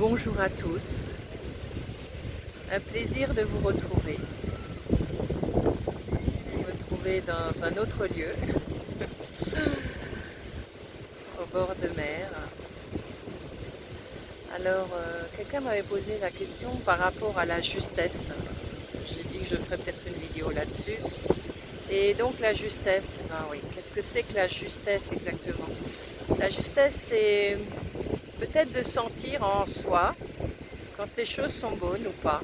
Bonjour à tous, un plaisir de vous retrouver dans un autre lieu, au bord de mer. Alors, quelqu'un m'avait posé la question par rapport à la justesse. J'ai dit que je ferais peut-être une vidéo là-dessus. Et donc la justesse, ben oui, qu'est-ce que c'est que la justesse exactement? La justesse, c'est peut-être de sentir en soi quand les choses sont bonnes ou pas,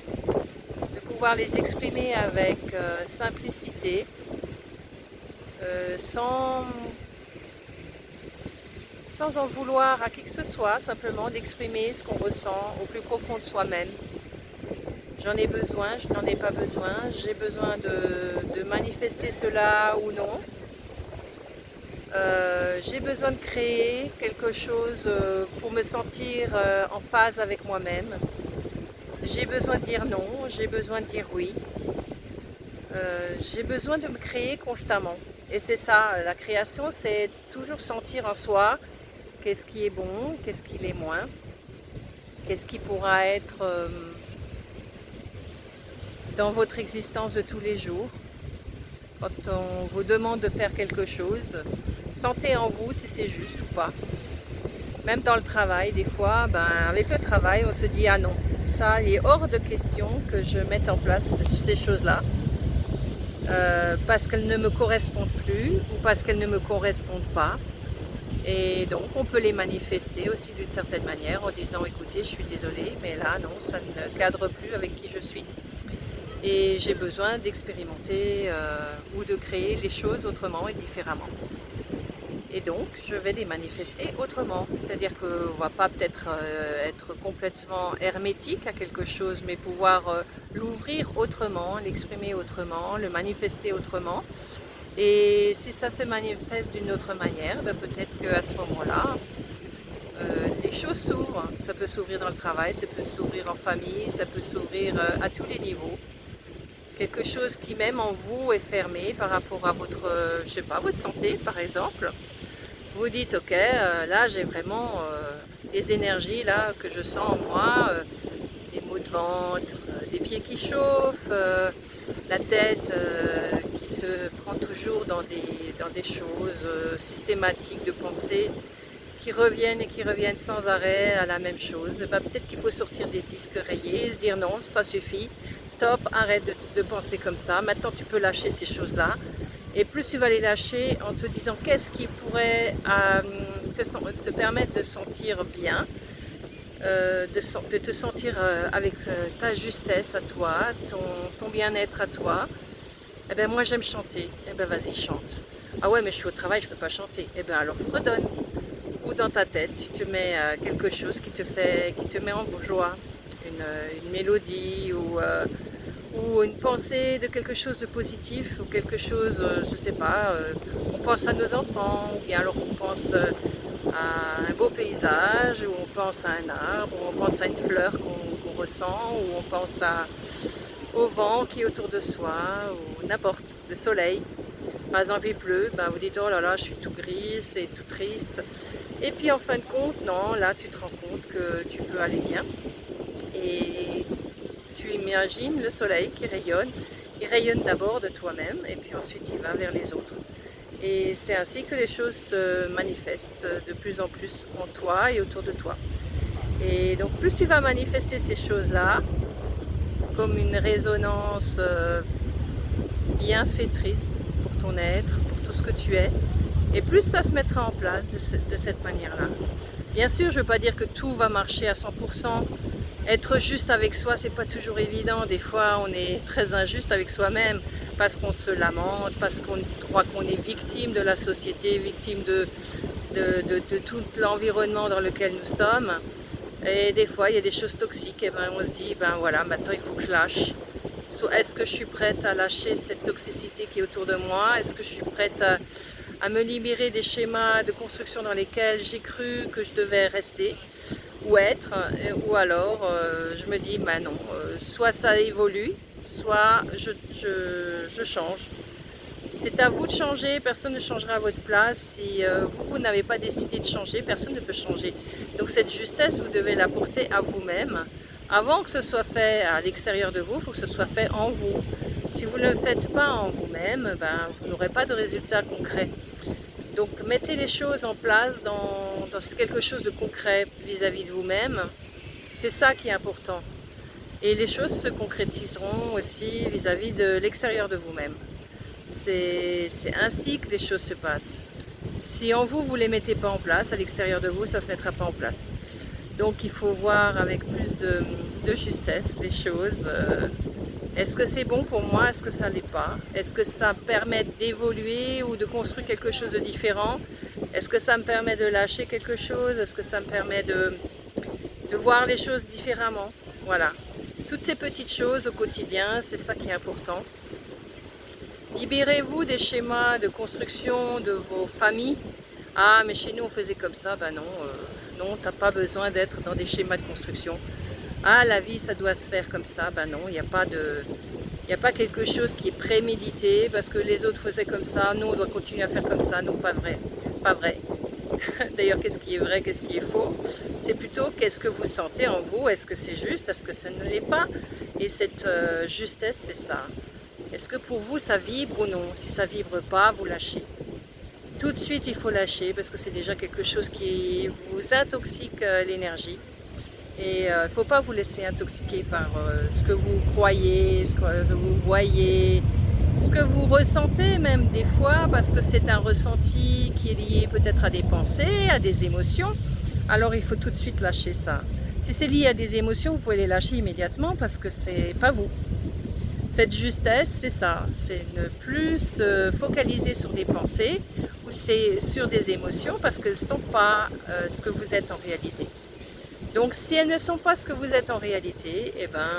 de pouvoir les exprimer avec simplicité, sans en vouloir à qui que ce soit, simplement d'exprimer ce qu'on ressent au plus profond de soi-même. J'en ai besoin, je n'en ai pas besoin, j'ai besoin de manifester cela ou non. J'ai besoin de créer quelque chose pour me sentir en phase avec moi-même. J'ai besoin de dire non, j'ai besoin de dire oui. J'ai besoin de me créer constamment. Et c'est ça, la création, c'est toujours sentir en soi qu'est-ce qui est bon, qu'est-ce qui l'est moins, qu'est-ce qui pourra être dans votre existence de tous les jours. Quand on vous demande de faire quelque chose, sentez en vous si c'est juste ou pas. Même dans le travail, des fois, avec le travail, on se dit « Ah non, ça, il est hors de question que je mette en place ces choses-là. » Parce qu'elles ne me correspondent plus ou parce qu'elles ne me correspondent pas. Et donc on peut les manifester aussi d'une certaine manière en disant écoutez, je suis désolée, mais là non, ça ne cadre plus avec qui je suis. Et j'ai besoin d'expérimenter ou de créer les choses autrement et différemment. Et donc je vais les manifester autrement. C'est-à-dire qu'on ne va pas peut-être être complètement hermétique à quelque chose, mais pouvoir l'ouvrir autrement, l'exprimer autrement, le manifester autrement. Et si ça se manifeste d'une autre manière, peut-être qu'à ce moment-là, les choses s'ouvrent. Ça peut s'ouvrir dans le travail, ça peut s'ouvrir en famille, ça peut s'ouvrir à tous les niveaux. Quelque chose qui même en vous est fermé par rapport à votre, je sais pas, votre santé par exemple. Vous dites ok, là j'ai vraiment des énergies là que je sens en moi, des maux de ventre, des pieds qui chauffent, la tête qui se prend toujours dans des choses systématiques de pensée qui reviennent et qui reviennent sans arrêt à la même chose. Peut-être qu'il faut sortir des disques rayés et se dire non, ça suffit, stop, arrête de penser comme ça, maintenant tu peux lâcher ces choses-là. Et plus tu vas les lâcher en te disant qu'est-ce qui pourrait te permettre de sentir bien, de te sentir avec ta justesse à toi, ton bien-être à toi. Eh bien moi j'aime chanter, eh bien vas-y chante. Ah ouais mais je suis au travail, je ne peux pas chanter. Eh bien alors fredonne. Ou dans ta tête, tu te mets quelque chose qui te met en joie, une mélodie ou une pensée de quelque chose de positif ou quelque chose, je sais pas, on pense à nos enfants ou bien alors on pense à un beau paysage ou on pense à un arbre ou on pense à une fleur qu'on ressent ou on pense au vent qui est autour de soi ou n'importe, le soleil. Par exemple il pleut, vous dites oh là là je suis tout gris, c'est tout triste. Et puis en fin de compte, non, là tu te rends compte que tu peux aller bien. Et tu imagines le soleil qui rayonne. Il rayonne d'abord de toi-même et puis ensuite il va vers les autres. Et c'est ainsi que les choses se manifestent de plus en plus en toi et autour de toi. Et donc plus tu vas manifester ces choses-là, comme une résonance bienfaitrice pour ton être, pour tout ce que tu es, et plus ça se mettra en place de cette manière-là. Bien sûr, je ne veux pas dire que tout va marcher à 100%. Être juste avec soi, c'est pas toujours évident. Des fois, on est très injuste avec soi-même parce qu'on se lamente, parce qu'on croit qu'on est victime de la société, victime de tout l'environnement dans lequel nous sommes. Et des fois, il y a des choses toxiques, et on se dit, voilà, maintenant il faut que je lâche. Est-ce que je suis prête à lâcher cette toxicité qui est autour de moi? Est-ce que je suis prête à me libérer des schémas de construction dans lesquels j'ai cru que je devais rester ou être, ou alors je me dis non, soit ça évolue, soit je change. C'est à vous de changer, personne ne changera à votre place. Si vous n'avez pas décidé de changer, personne ne peut changer. Donc cette justesse, vous devez la porter à vous-même. Avant que ce soit fait à l'extérieur de vous, il faut que ce soit fait en vous. Si vous ne le faites pas en vous-même, ben, vous n'aurez pas de résultat concret. Donc mettez les choses en place dans quelque chose de concret vis-à-vis de vous-même. C'est ça qui est important. Et les choses se concrétiseront aussi vis-à-vis de l'extérieur de vous-même. C'est ainsi que les choses se passent. Si en vous, vous ne les mettez pas en place, à l'extérieur de vous, ça ne se mettra pas en place. Donc il faut voir avec plus de justesse les choses. Est-ce que c'est bon pour moi? Est-ce que ça ne l'est pas? Est-ce que ça me permet d'évoluer ou de construire quelque chose de différent? Est-ce que ça me permet de lâcher quelque chose? Est-ce que ça me permet de voir les choses différemment? Voilà. Toutes ces petites choses au quotidien, c'est ça qui est important. Libérez-vous des schémas de construction de vos familles. Ah, mais chez nous on faisait comme ça. Ben non, non, t'as pas besoin d'être dans des schémas de construction. Ah, la vie ça doit se faire comme ça. Ben non, il n'y a pas quelque chose qui est prémédité parce que les autres faisaient comme ça. Nous on doit continuer à faire comme ça. Non, pas vrai. Pas vrai. D'ailleurs, qu'est-ce qui est vrai, qu'est-ce qui est faux? C'est plutôt qu'est-ce que vous sentez en vous. Est-ce que c'est juste? Est-ce que ça ne l'est pas? Et cette justesse, c'est ça. Est-ce que pour vous ça vibre ou non? Si ça vibre pas, vous lâchez. Tout de suite il faut lâcher parce que c'est déjà quelque chose qui vous intoxique l'énergie. Et il ne faut pas vous laisser intoxiquer par ce que vous croyez, ce que vous voyez, ce que vous ressentez même des fois, parce que c'est un ressenti qui est lié peut-être à des pensées, à des émotions. Alors il faut tout de suite lâcher ça. Si c'est lié à des émotions, vous pouvez les lâcher immédiatement parce que c'est pas vous. Cette justesse, c'est ça, c'est ne plus se focaliser sur des pensées ou sur des émotions parce qu'elles ne sont pas ce que vous êtes en réalité. Donc si elles ne sont pas ce que vous êtes en réalité, eh ben,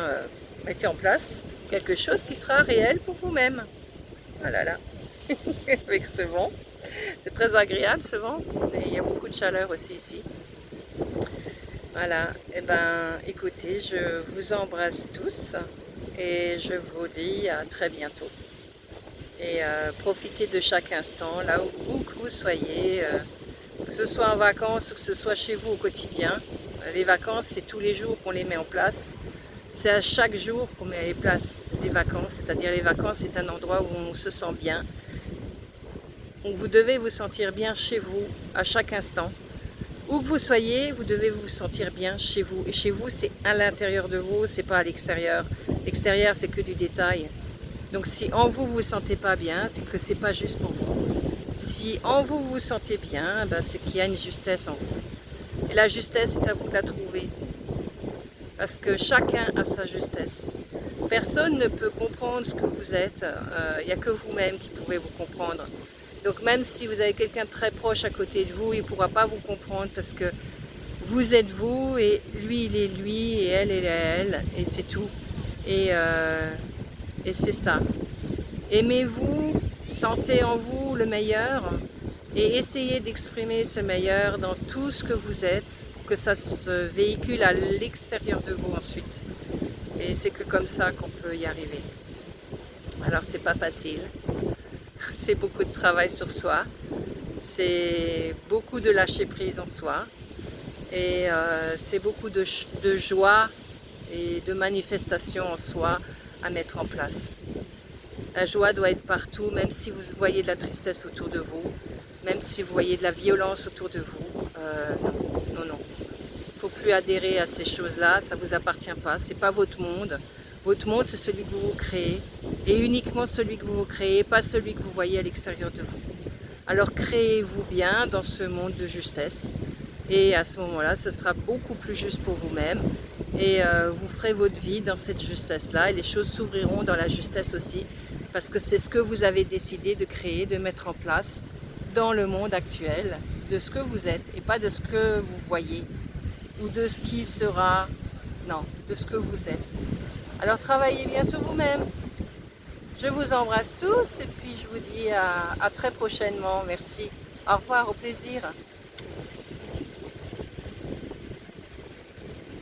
mettez en place quelque chose qui sera réel pour vous-même. Voilà, là, avec ce vent. C'est très agréable ce vent, mais il y a beaucoup de chaleur aussi ici. Voilà, eh ben, écoutez, je vous embrasse tous. Et je vous dis à très bientôt. Et profitez de chaque instant, là où que vous soyez, que ce soit en vacances ou que ce soit chez vous au quotidien. Les vacances, c'est tous les jours qu'on les met en place. C'est à chaque jour qu'on met en place les vacances. C'est-à-dire les vacances, c'est un endroit où on se sent bien. Donc vous devez vous sentir bien chez vous à chaque instant. Où que vous soyez, vous devez vous sentir bien chez vous. Et chez vous, c'est à l'intérieur de vous, c'est pas à l'extérieur. L'extérieur, c'est que du détail. Donc si en vous, vous vous sentez pas bien, c'est que c'est pas juste pour vous. Si en vous, vous vous sentez bien, ben, c'est qu'il y a une justesse en vous. Et la justesse, c'est à vous de la trouver. Parce que chacun a sa justesse. Personne ne peut comprendre ce que vous êtes. Il n'y a que vous-même qui pouvez vous comprendre. Donc même si vous avez quelqu'un de très proche à côté de vous, il ne pourra pas vous comprendre parce que vous êtes vous et lui il est lui et elle est elle et c'est tout. Et c'est ça. Aimez-vous, sentez en vous le meilleur et essayez d'exprimer ce meilleur dans tout ce que vous êtes pour que ça se véhicule à l'extérieur de vous ensuite. Et c'est que comme ça qu'on peut y arriver. Alors c'est pas facile. C'est beaucoup de travail sur soi, c'est beaucoup de lâcher prise en soi et c'est beaucoup de joie et de manifestation en soi à mettre en place. La joie doit être partout, même si vous voyez de la tristesse autour de vous, même si vous voyez de la violence autour de vous. Non, non. Il ne faut plus adhérer à ces choses-là, ça ne vous appartient pas, ce n'est pas votre monde. Votre monde, c'est celui que vous vous créez, et uniquement celui que vous vous créez, pas celui que vous voyez à l'extérieur de vous. Alors créez-vous bien dans ce monde de justesse, et à ce moment-là, ce sera beaucoup plus juste pour vous-même, et vous ferez votre vie dans cette justesse-là, et les choses s'ouvriront dans la justesse aussi, parce que c'est ce que vous avez décidé de créer, de mettre en place dans le monde actuel, de ce que vous êtes, et pas de ce que vous voyez, ou de ce qui sera, non, de ce que vous êtes. Alors travaillez bien sur vous-même. Je vous embrasse tous et puis je vous dis à très prochainement. Merci. Au revoir, au plaisir.